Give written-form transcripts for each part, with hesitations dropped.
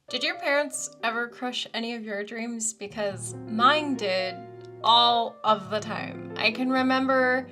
Did your parents ever crush any of your dreams? Because mine did all of the time. I can remember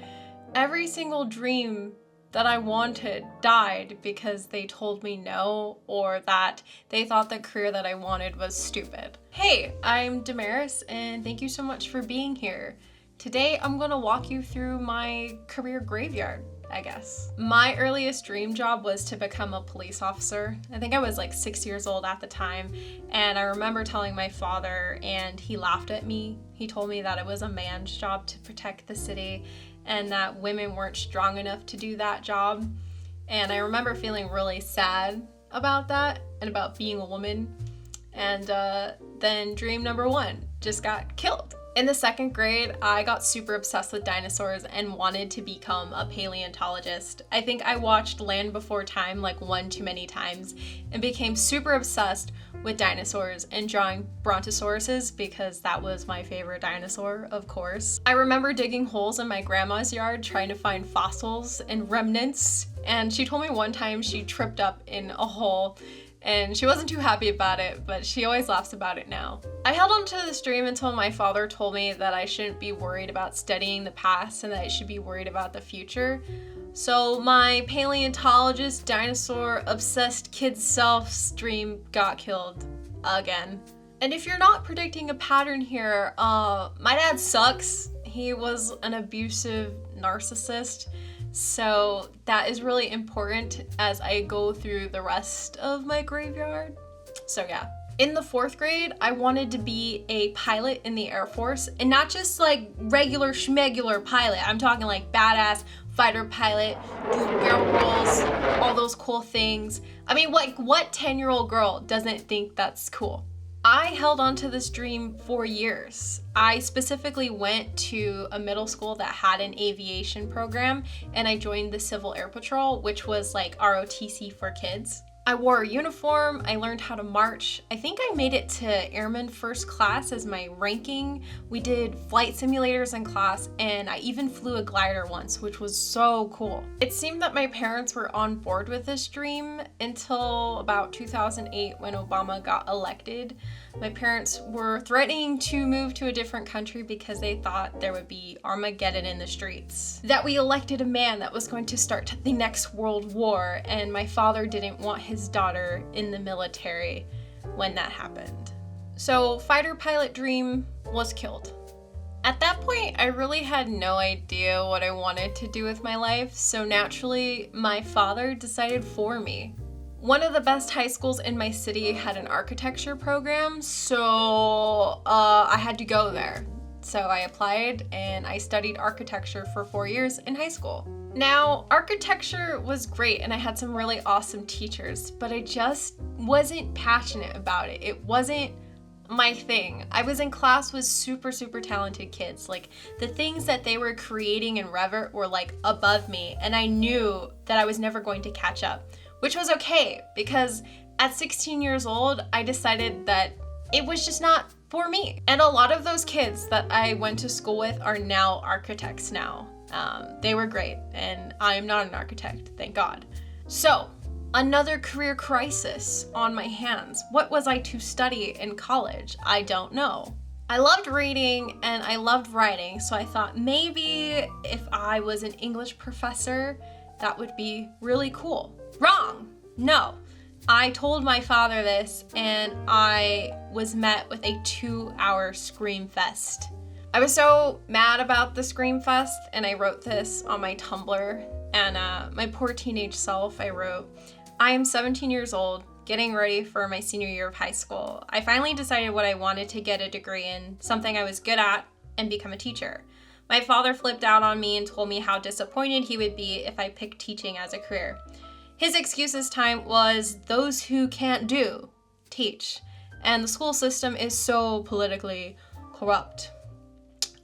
every single dream that I wanted died because they told me no, or that they thought the career that I wanted was stupid. Hey, I'm Damaris, and thank you so much for being here. Today I'm gonna walk you through my career graveyard, I guess. My earliest dream job was to become a police officer. I think I was like 6 years old at the time, and I remember telling my father, and he laughed at me. He told me that it was a man's job to protect the city and that women weren't strong enough to do that job. And I remember feeling really sad about that and about being a woman. And then dream number one just got killed. In the second grade, I got super obsessed with dinosaurs and wanted to become a paleontologist. I think I watched Land Before Time like one too many times and became super obsessed with dinosaurs and drawing brontosauruses because that was my favorite dinosaur, of course. I remember digging holes in my grandma's yard trying to find fossils and remnants, and she told me one time she tripped up in a hole and she wasn't too happy about it, but she always laughs about it now. I held on to this dream until my father told me that I shouldn't be worried about studying the past and that I should be worried about the future. So my paleontologist, dinosaur, obsessed kid self's dream got killed again. And if you're not predicting a pattern here, my dad sucks. He was an abusive narcissist. So that is really important as I go through the rest of my graveyard. So yeah. In the fourth grade, I wanted to be a pilot in the Air Force, and not just like regular schmegular pilot. I'm talking like badass fighter pilot, do barrel rolls, all those cool things. I mean, what 10-year-old girl doesn't think that's cool? I held on to this dream for years. I specifically went to a middle school that had an aviation program, and I joined the Civil Air Patrol, which was like ROTC for kids. I wore a uniform, I learned how to march. I think I made it to Airman First Class as my ranking. We did flight simulators in class, and I even flew a glider once, which was so cool. It seemed that my parents were on board with this dream until about 2008 when Obama got elected. My parents were threatening to move to a different country because they thought there would be Armageddon in the streets. That we elected a man that was going to start the next world war, and my father didn't want his daughter in the military when that happened. So fighter pilot dream was killed. At that point, I really had no idea what I wanted to do with my life, so naturally, my father decided for me. One of the best high schools in my city had an architecture program, so I had to go there. So I applied and I studied architecture for 4 years in high school. Now, architecture was great and I had some really awesome teachers, but I just wasn't passionate about it. It wasn't my thing. I was in class with super talented kids. Like, the things that they were creating in Revit were like above me, and I knew that I was never going to catch up, which was okay because at 16 years old, I decided that it was just not for me. And a lot of those kids that I went to school with are now architects now. They were great, and I am not an architect, thank God. So, another career crisis on my hands. What was I to study in college? I don't know. I loved reading and I loved writing, so I thought maybe if I was an English professor, that would be really cool. Wrong! No. I told my father this, and I was met with a 2-hour scream fest. I was so mad about the scream fest, and I wrote this on my Tumblr, and my poor teenage self, I wrote, I am 17 years old, getting ready for my senior year of high school. I finally decided what I wanted to get a degree in, something I was good at, and become a teacher. My father flipped out on me and told me how disappointed he would be if I picked teaching as a career. His excuse this time was those who can't do, teach, and the school system is so politically corrupt.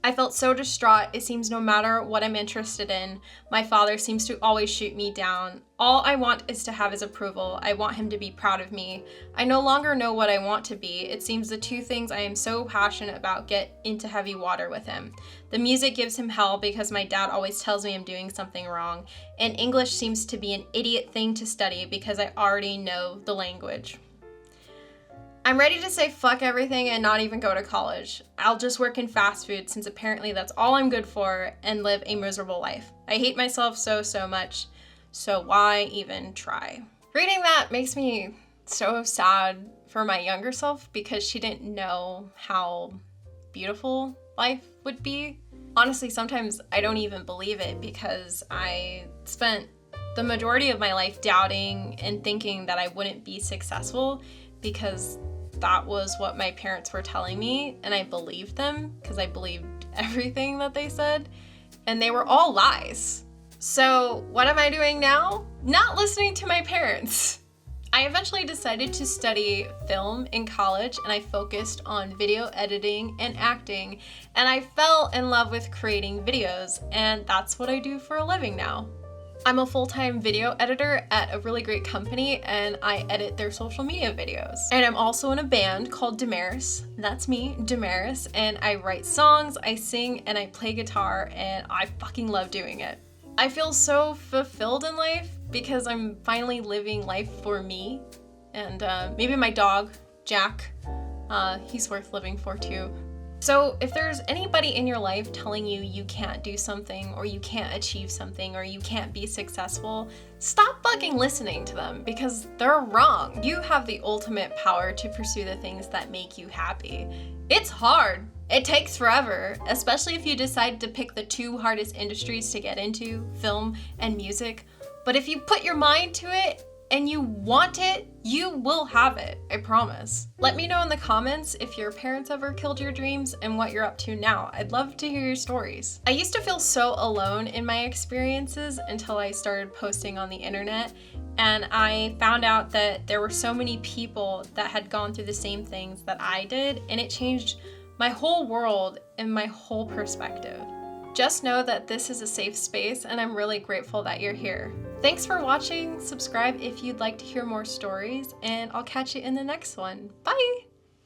I felt so distraught. It seems no matter what I'm interested in, my father seems to always shoot me down. All I want is to have his approval. I want him to be proud of me. I no longer know what I want to be. It seems the two things I am so passionate about get into heavy water with him. The music gives him hell because my dad always tells me I'm doing something wrong, and English seems to be an idiot thing to study because I already know the language. I'm ready to say fuck everything and not even go to college. I'll just work in fast food since apparently that's all I'm good for and live a miserable life. I hate myself so much, so why even try? Reading that makes me so sad for my younger self because she didn't know how beautiful life would be. Honestly, sometimes I don't even believe it because I spent the majority of my life doubting and thinking that I wouldn't be successful because that was what my parents were telling me, and I believed them because I believed everything that they said, and they were all lies. So what am I doing now? Not listening to my parents. I eventually decided to study film in college, and I focused on video editing and acting, and I fell in love with creating videos, and that's what I do for a living now. I'm a full-time video editor at a really great company, and I edit their social media videos. And I'm also in a band called Damaris. That's me, Damaris, and I write songs, I sing, and I play guitar, and I fucking love doing it. I feel so fulfilled in life because I'm finally living life for me, and maybe my dog, Jack, he's worth living for too. So if there's anybody in your life telling you you can't do something or you can't achieve something or you can't be successful, stop fucking listening to them because they're wrong. You have the ultimate power to pursue the things that make you happy. It's hard. It takes forever, especially if you decide to pick the two hardest industries to get into, film and music. But if you put your mind to it and you want it, you will have it, I promise. Let me know in the comments if your parents ever killed your dreams and what you're up to now. I'd love to hear your stories. I used to feel so alone in my experiences until I started posting on the internet, and I found out that there were so many people that had gone through the same things that I did, and it changed my whole world and my whole perspective. Just know that this is a safe space, and I'm really grateful that you're here. Thanks for watching. Subscribe if you'd like to hear more stories, and I'll catch you in the next one. Bye!